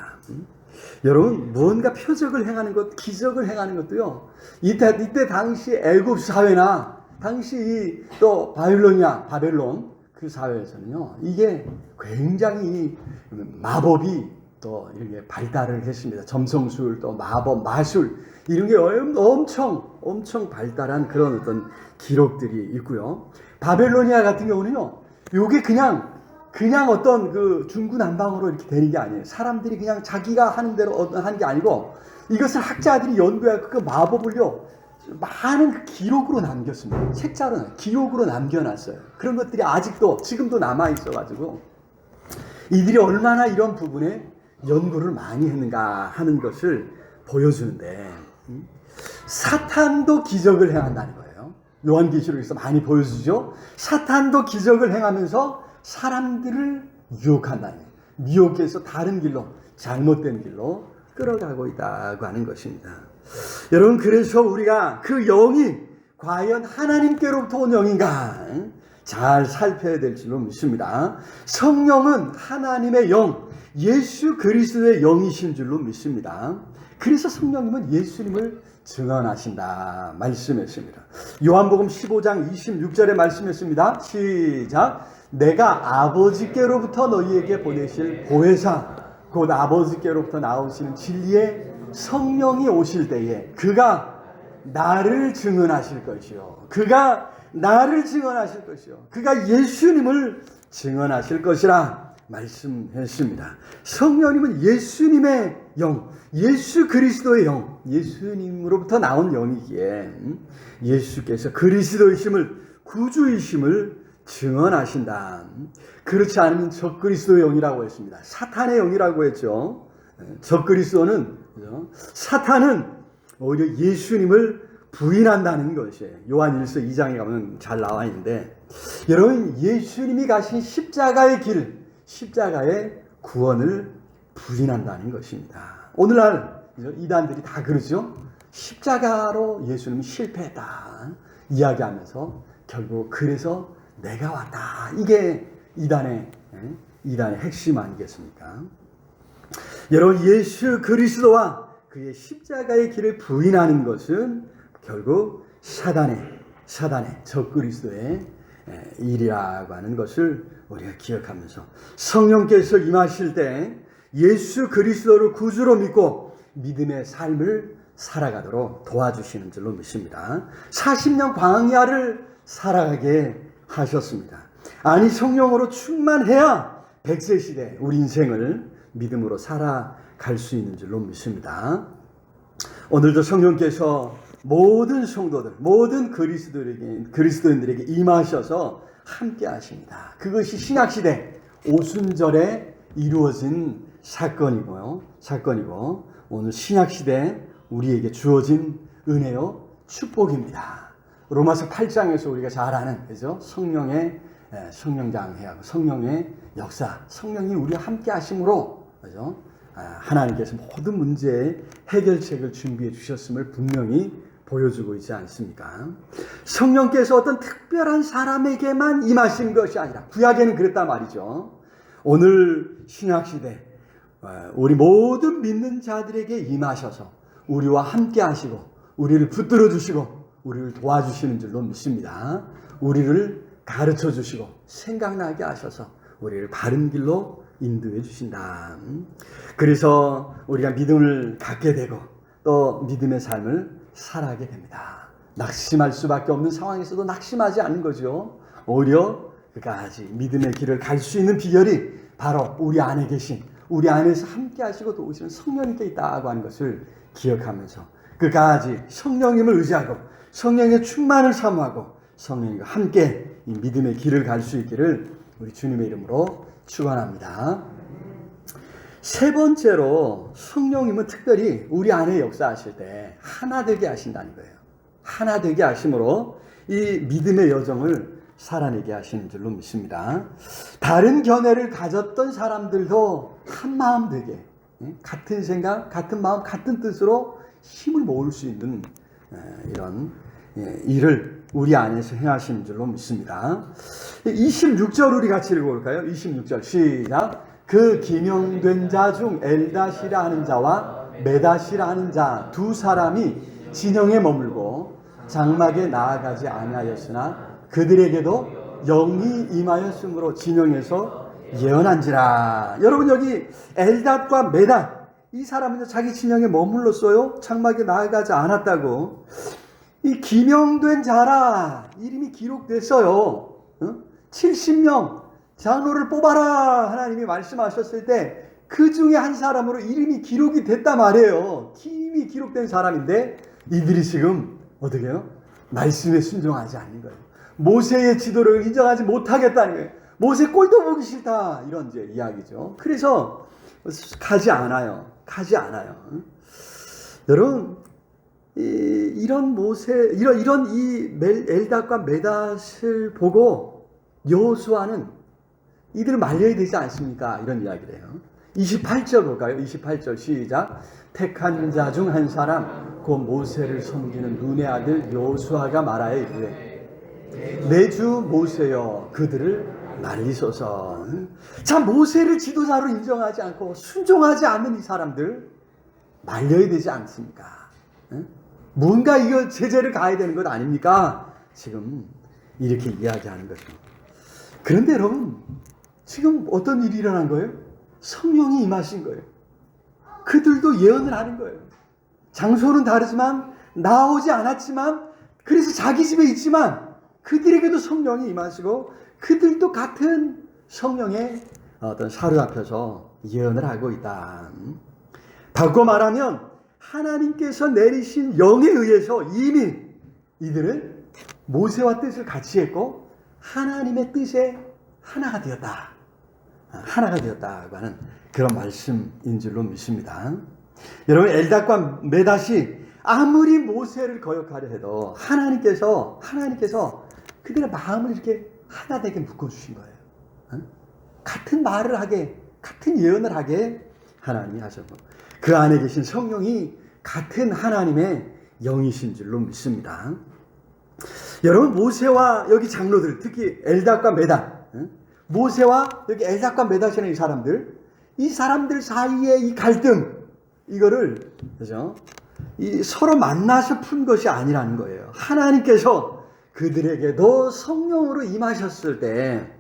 여러분, 무언가 표적을 행하는 것, 기적을 행하는 것도요, 이때 당시 애굽 사회나 당시 또 바벨론 그 사회에서는요, 이게 굉장히 마법이 또 이렇게 발달을 했습니다. 점성술, 또 마법, 마술, 이런 게 엄청 발달한 그런 어떤 기록들이 있고요. 바벨로니아 같은 경우는요, 요게 그냥 어떤 그 중구난방으로 이렇게 되는 게 아니에요. 사람들이 그냥 자기가 하는 대로 하는 게 아니고, 이것을 학자들이 연구하고 그 마법을요, 많은 그 기록으로 남겼습니다. 책자로, 기록으로 남겨놨어요. 그런 것들이 아직도, 지금도 남아있어가지고, 이들이 얼마나 이런 부분에 연구를 많이 했는가 하는 것을 보여주는데, 사탄도 기적을 행한다는 거예요. 요한계시록에서 많이 보여주죠. 사탄도 기적을 행하면서 사람들을 유혹한다는 거예요. 미혹해서 다른 길로, 잘못된 길로 끌어가고 있다고 하는 것입니다. 여러분, 그래서 우리가 그 영이 과연 하나님께로부터 온 영인가 잘 살펴야 될 줄로 믿습니다. 성령은 하나님의 영, 예수 그리스도의 영이신 줄로 믿습니다. 그래서 성령님은 예수님을 증언하신다 말씀했습니다. 요한복음 15장 26절에 말씀했습니다. 시작. 내가 아버지께로부터 너희에게 보내실 보혜사, 곧 아버지께로부터 나오시는 진리의 성령이 오실 때에 그가 나를 증언하실 것이요. 그가 예수님을 증언하실 것이라 말씀했습니다. 성령님은 예수님의 영, 예수 그리스도의 영, 예수님으로부터 나온 영이기에 예수께서 그리스도이심을, 구주이심을 증언하신다. 그렇지 않으면 적그리스도의 영이라고 했습니다. 사탄의 영이라고 했죠. 적그리스도는, 사탄은 오히려 예수님을 부인한다는 것이에요. 요한일서 2장에 가면 잘 나와 있는데, 여러분, 예수님이 가신 십자가의 길, 십자가의 구원을 부인한다는 것입니다. 오늘날 이단들이 다 그러죠. 십자가로 예수님이 실패했다 이야기하면서 결국 그래서 내가 왔다. 이게 이단의 핵심 아니겠습니까? 여러분, 예수 그리스도와 그의 십자가의 길을 부인하는 것은 결국 사단의 적그리스도의 일이라고 하는 것을 우리가 기억하면서 성령께서 임하실 때 예수 그리스도를 구주로 믿고 믿음의 삶을 살아가도록 도와주시는 줄로 믿습니다. 40년 광야를 살아가게 하셨습니다. 아니, 성령으로 충만해야 100세 시대 우리 인생을 믿음으로 살아갈 수 있는 줄로 믿습니다. 오늘도 성령께서 모든 성도들, 모든 그리스도인들에게 임하셔서 함께 하십니다. 그것이 신약시대 오순절에 이루어진 사건이고 오늘 신약시대 우리에게 주어진 은혜요 축복입니다. 로마서 8장에서 우리가 잘 아는, 그죠? 성령의 성령장 해하고 성령의 역사, 성령이 우리와 함께 하심으로, 그죠? 하나님께서 모든 문제의 해결책을 준비해 주셨음을 분명히 보여주고 있지 않습니까? 성령께서 어떤 특별한 사람에게만 임하신 것이 아니라, 구약에는 그랬단 말이죠. 오늘 신약시대 우리 모든 믿는 자들에게 임하셔서 우리와 함께 하시고 우리를 붙들어 주시고 우리를 도와주시는 줄로 믿습니다. 우리를 가르쳐 주시고 생각나게 하셔서 우리를 바른 길로 인도해 주신다. 그래서 우리가 믿음을 갖게 되고 또 믿음의 삶을 살아가게 됩니다. 낙심할 수밖에 없는 상황에서도 낙심하지 않는 거죠. 오히려 그까지 믿음의 길을 갈 수 있는 비결이 바로 우리 안에 계신, 우리 안에서 함께 하시고 도우시는 성령님께 있다고 하는 것을 기억하면서 그까지 성령님을 의지하고 성령의 충만을 사모하고 성령님과 함께 이 믿음의 길을 갈 수 있기를 우리 주님의 이름으로 축원합니다. 세 번째로 성령님은 특별히 우리 안에 역사하실 때 하나 되게 하신다는 거예요. 하나 되게 하심으로 이 믿음의 여정을 살아내게 하시는 줄로 믿습니다. 다른 견해를 가졌던 사람들도 한 마음 되게, 같은 생각, 같은 마음, 같은 뜻으로 힘을 모을 수 있는 이런 일을 우리 안에서 행하시는 줄로 믿습니다. 26절 우리 같이 읽어볼까요? 26절 시작. 그 기명된 자 중 엘다시라 하는 자와 메다시라 하는 자 두 사람이 진영에 머물고 장막에 나아가지 아니하였으나 그들에게도 영이 임하였으므로 진영에서 예언한지라. 여러분, 여기 엘닷과 메닷, 이 사람은 자기 진영에 머물렀어요. 장막에 나아가지 않았다고. 이 기명된 자라 이름이 기록됐어요. 70명 장로를 뽑아라 하나님이 말씀하셨을 때 그 중에 한 사람으로 이름이 기록이 됐단 말이에요. 이름이 기록된 사람인데 이들이 지금 어떻게 해요? 말씀에 순종하지 않는 거예요. 모세의 지도를 인정하지 못하겠다는 거예요. 모세 꼴도 보기 싫다, 이런 이제 이야기죠. 그래서 가지 않아요. 여러분, 이런 모세, 이런 이 엘닷과 메닷을 보고 여호수아는 이들을 말려야 되지 않습니까? 이런 이야기를 해요. 28절 볼까요? 28절 시작. 택한 자 중 한 사람 곧 모세를 섬기는 눈의 아들 여호수아가 말하여 이르되 내 주 모세여 그들을 말리소서. 자, 모세를 지도자로 인정하지 않고 순종하지 않는 이 사람들 말려야 되지 않습니까? 뭔가 이거 제재를 가해야 되는 것 아닙니까? 지금 이렇게 이야기하는 거죠. 그런데 여러분, 지금 어떤 일이 일어난 거예요? 성령이 임하신 거예요. 그들도 예언을 하는 거예요. 장소는 다르지만 나오지 않았지만 그래서 자기 집에 있지만 그들에게도 성령이 임하시고 그들도 같은 성령에 어떤 사로잡혀서 예언을 하고 있다. 바꿔 말하면 하나님께서 내리신 영에 의해서 이미 이들은 모세와 뜻을 같이 했고 하나님의 뜻에 하나가 되었다. 하나가 되었다고 하는 그런 말씀인 줄로 믿습니다. 여러분, 엘닷과 메닷이 아무리 모세를 거역하려 해도 하나님께서 그들의 마음을 이렇게 하나 되게 묶어주신 거예요. 같은 말을 하게, 같은 예언을 하게 하나님이 하셨고 그 안에 계신 성령이 같은 하나님의 영이신 줄로 믿습니다. 여러분, 모세와 여기 장로들, 특히 엘닷과 메닷, 모세와 여기 엘닷과 메닷이라는 이 사람들 사이의 이 갈등, 이거를 그죠? 서로 만나서 푼 것이 아니라는 거예요. 하나님께서 그들에게도 성령으로 임하셨을 때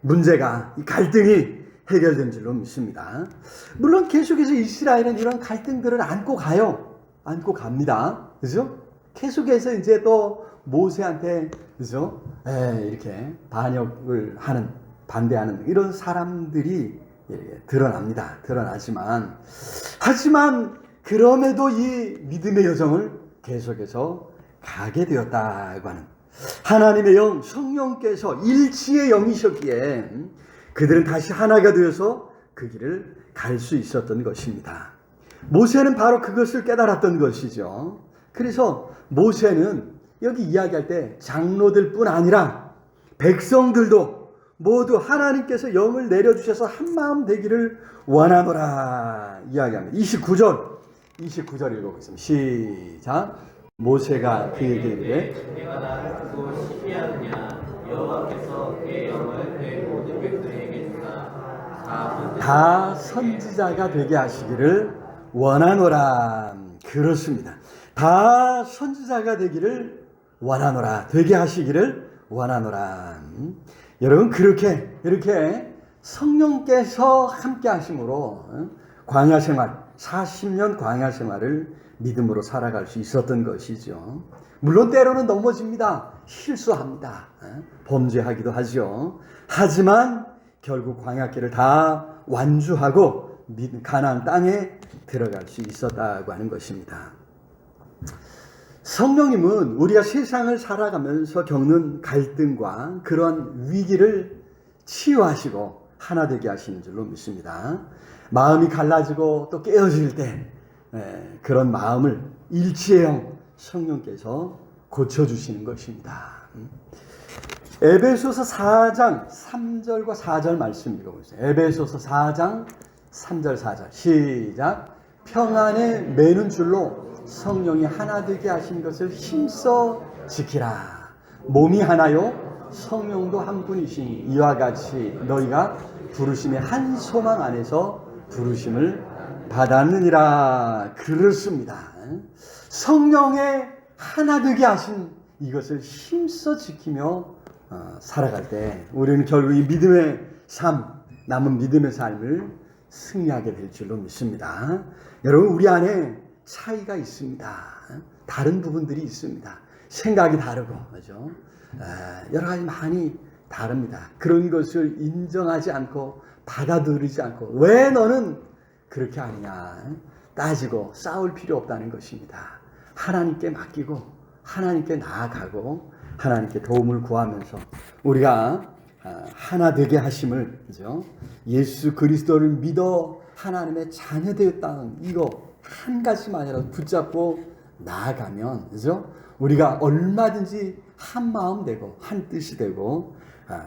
문제가, 이 갈등이 해결된 줄로 믿습니다. 물론 계속해서 이스라엘은 이런 갈등들을 안고 갑니다. 그죠? 계속해서 이제 또 모세한테, 그죠? 이렇게 반대하는 이런 사람들이 드러나지만, 그럼에도 이 믿음의 여정을 계속해서 가게 되었다고 하는 하나님의 영, 성령께서 일치의 영이셨기에 그들은 다시 하나가 되어서 그 길을 갈 수 있었던 것입니다. 모세는 바로 그것을 깨달았던 것이죠. 그래서 모세는 여기 이야기할 때 장로들뿐 아니라 백성들도 모두 하나님께서 영을 내려주셔서 한마음 되기를 원하노라 이야기합니다. 29절 읽어보겠습니다. 시작. 모세가 그에게 이르되 내가 나를 두고 시기하느냐 여호와께서 그의 영을 내 모든 백성에게 주사 다 선지자가 되게 하시기를 원하노라. 그렇습니다. 다 선지자가 되기를 원하노라. 되게 하시기를 원하노라. 여러분 이렇게 성령께서 함께 하심으로 광야 생활 40년 광야 생활을 믿음으로 살아갈 수 있었던 것이죠. 물론 때로는 넘어집니다. 실수합니다. 범죄하기도 하죠. 하지만 결국 광야길을 다 완주하고 가나안 땅에 들어갈 수 있었다고 하는 것입니다. 성령님은 우리가 세상을 살아가면서 겪는 갈등과 그런 위기를 치유하시고 하나 되게 하시는 줄로 믿습니다. 마음이 갈라지고 또 깨어질 때 그런 마음을 일치의 영 성령께서 고쳐주시는 것입니다. 에베소서 4장 3절과 4절 말씀 읽어보세요. 에베소서 4장 3절 4절 시작. 평안에 매는 줄로 성령이 하나 되게 하신 것을 힘써 지키라. 몸이 하나요 성령도 한 분이시니 이와 같이 너희가 부르심의 한 소망 안에서 부르심을 받았느니라. 그렇습니다. 성령의 하나 되게 하신 이것을 힘써 지키며 살아갈 때 우리는 결국 이 믿음의 삶, 남은 믿음의 삶을 승리하게 될 줄로 믿습니다. 여러분 우리 안에 차이가 있습니다. 다른 부분들이 있습니다. 생각이 다르고 그렇죠? 여러 가지 많이 다릅니다. 그런 것을 인정하지 않고 받아들이지 않고 왜 너는 그렇게 하느냐 따지고 싸울 필요 없다는 것입니다. 하나님께 맡기고 하나님께 나아가고 하나님께 도움을 구하면서 우리가 하나 되게 하심을 그죠? 예수 그리스도를 믿어 하나님의 자녀 되었다는 이거 한 가지만이라도 붙잡고 나아가면 그죠? 우리가 얼마든지 한 마음 되고 한 뜻이 되고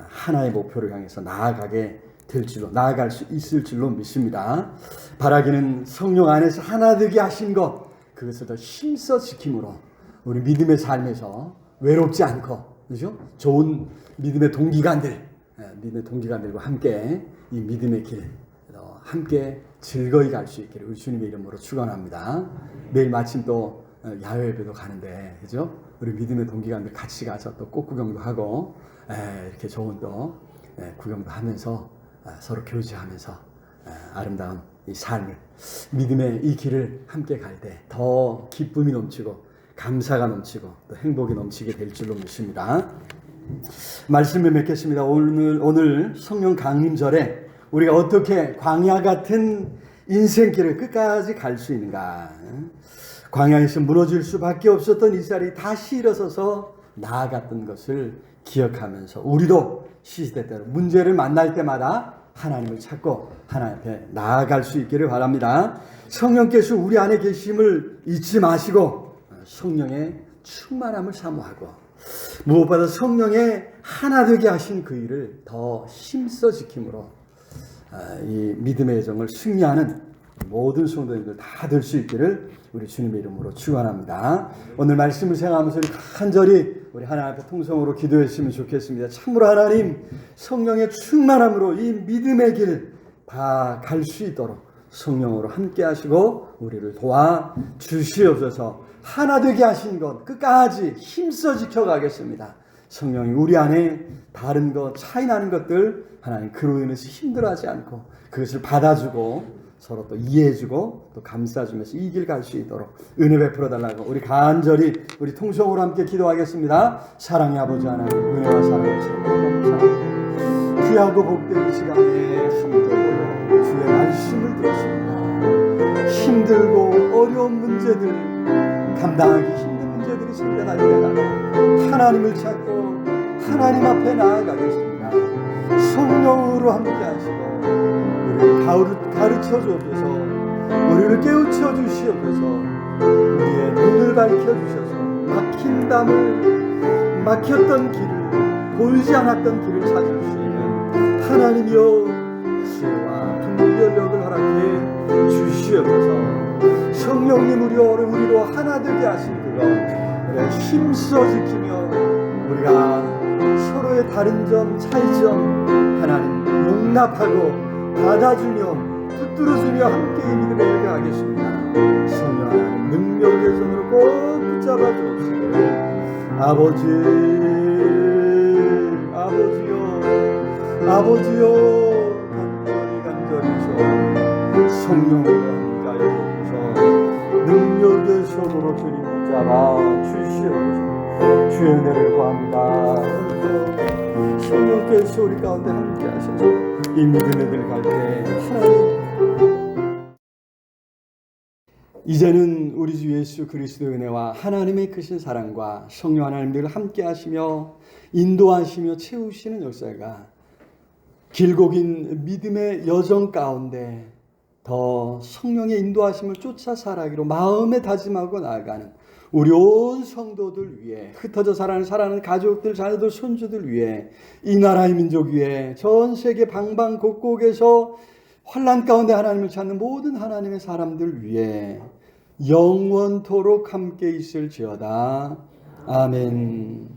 하나의 목표를 향해서 나아갈 수 있을 줄로 믿습니다. 바라기는 성령 안에서 하나 되게 하신 것 그것을 더 힘써 지킴으로 우리 믿음의 삶에서 외롭지 않고 그죠? 좋은 믿음의 동기간들과 함께 이 믿음의 길 함께 즐거이 갈 수 있기를 우리 주님의 이름으로 축원합니다. 내일 마침 또 야외 예배도 가는데 그죠? 우리 믿음의 동기간들 같이 가서 또 꽃구경도 하고 이렇게 좋은 또 구경도 하면서 서로 교제하면서 아름다운 이 삶을 믿음의 이 길을 함께 갈 때 더 기쁨이 넘치고 감사가 넘치고 또 행복이 넘치게 될 줄로 믿습니다. 말씀을 맺겠습니다. 오늘 성령 강림절에 우리가 어떻게 광야 같은 인생길을 끝까지 갈 수 있는가? 광야에서 무너질 수밖에 없었던 이스라엘이 다시 일어서서 나아갔던 것을 기억하면서 우리도 시시때때로 문제를 만날 때마다 하나님을 찾고 하나님 앞에 나아갈 수 있기를 바랍니다. 성령께서 우리 안에 계심을 잊지 마시고 성령의 충만함을 사모하고 무엇보다 성령의 하나 되게 하신 그 일을 더 힘써 지킴으로 이 믿음의 여정을 승리하는 모든 성도님들 다 될 수 있기를 우리 주님의 이름으로 축원합니다. 오늘 말씀을 생각하면서 우리 간절히 우리 하나님 앞에 통성으로 기도했으면 좋겠습니다. 참으로 하나님 성령의 충만함으로 이 믿음의 길 다 갈 수 있도록 성령으로 함께 하시고 우리를 도와 주시옵소서. 하나 되게 하신 것 끝까지 힘써 지켜가겠습니다. 성령이 우리 안에 다른 것 차이 나는 것들 하나님 그로 인해서 힘들어하지 않고 그것을 받아주고 서로 또 이해해주고 또 감싸주면서 이 길 갈 수 있도록 은혜 베풀어 달라고 우리 간절히 우리 통성으로 함께 기도하겠습니다. 사랑의 아버지 하나님 은혜와 사랑을 주옵소서. 귀하고 복된 시간에 힘들고 주의 말씀을 들었습니다. 힘들고 어려운 문제들 감당하기 힘든 문제들이 생겨날 때마다 하나님을 찾고 하나님 앞에 나아가겠습니다. 성령으로 함께 하시고 우리를 가르쳐 주옵소서. 우리를 깨우쳐 주시옵소서. 우리의 눈을 밝혀 주셔서 막힌 담을 막혔던 길을 보이지 않았던 길을 찾을 수 있는 하나님이여 지혜와 분별력을 허락해 주시옵소서. 성령님 우리로 하나 되게 하신 그거 우리가 힘써 지키며 우리가 서로의 다른 점 차이점 하나님 용납하고 받아주며 붙들어주며 함께 이 믿음에 이르게하겠습니다. 성령 하나님 능력의 손으로 꼭 붙잡아 주옵시기를 아버지여 간절히 성령으로 함께하여 주셔서 능력의 손으로 주님 붙잡아 주시옵소서. 주의 은혜를 구합니다. 성령께서 우리 가운데 함께하셔서 이 믿음의 길 갈 때 하나님 이제는 우리 주 예수 그리스도의 은혜와 하나님의 크신 사랑과 성령 하나님 늘 함께하시며 인도하시며 채우시는 역사가 길고 긴 믿음의 여정 가운데 더 성령의 인도하심을 쫓아 살아가기로 마음에 다짐하고 나아가는 우리 온 성도들 위해 흩어져 살아가는 가족들, 자녀들, 손주들 위해 이 나라의 민족 위해 전 세계 방방곡곡에서 환난 가운데 하나님을 찾는 모든 하나님의 사람들 위해 영원토록 함께 있을지어다. 아멘.